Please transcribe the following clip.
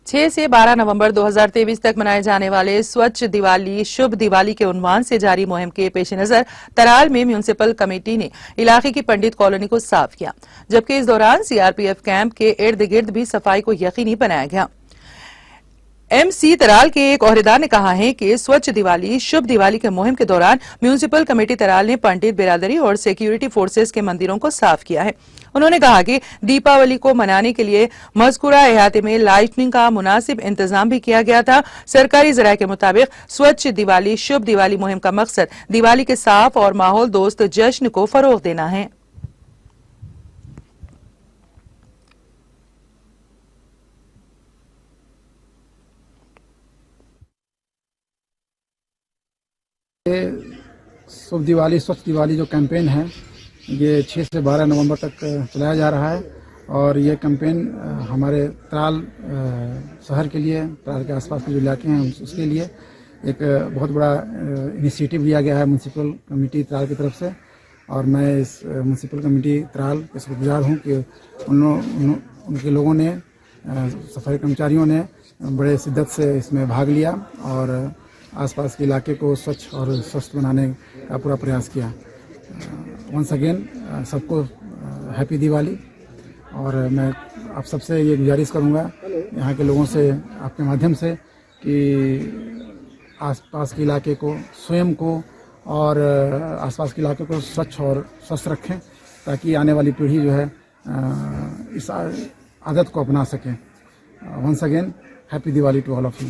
6 से 12 नवंबर 2023 तक मनाए जाने वाले स्वच्छ दिवाली शुभ दिवाली के उन्वान से जारी मुहिम के पेश नजर तराल में म्यूनिसिपल कमेटी ने इलाके की पंडित कॉलोनी को साफ किया, जबकि इस दौरान सीआरपीएफ कैंप के इर्द गिर्द भी सफाई को यकीनी बनाया गया। एमसी तराल के एक ओहदेदार ने कहा है कि स्वच्छ दिवाली शुभ दिवाली के मुहिम के दौरान म्यूनिसिपल कमेटी तराल ने पंडित बिरादरी और सिक्योरिटी फोर्सेस के मंदिरों को साफ किया है। उन्होंने कहा कि दीपावली को मनाने के लिए मज़कूरा इलाके में लाइटनिंग का मुनासिब इंतजाम भी किया गया था। सरकारी जराये के मुताबिक स्वच्छ दिवाली शुभ दिवाली मुहिम का मकसद दिवाली के साफ और माहौल दोस्त जश्न को फरोग देना है। शुभ दिवाली स्वच्छ दिवाली जो कैंपेन है ये 6 से 12 नवंबर तक चलाया जा रहा है और ये कैंपेन हमारे तराल शहर के लिए, तराल के आसपास के जो इलाके हैं उसके लिए एक बहुत बड़ा इनिशिएटिव लिया गया है म्यूनसिपल कमेटी तराल की तरफ से। और मैं इस म्यूनसिपल कमेटी तराल के शुक्रगुजार हूँ कि उनके लोगों ने, सफाई कर्मचारियों ने बड़े शिद्दत से इसमें भाग लिया और आसपास के इलाके को स्वच्छ और स्वस्थ बनाने का पूरा प्रयास किया। वंस अगेन सबको हैप्पी दिवाली। और मैं आप सबसे ये गुजारिश करूँगा यहाँ के लोगों से, आपके माध्यम से, कि आसपास के इलाके को, स्वयं को और आसपास के इलाके को स्वच्छ और स्वस्थ रखें ताकि आने वाली पीढ़ी जो है इस आदत को अपना सके। Once again happy Diwali to all of you.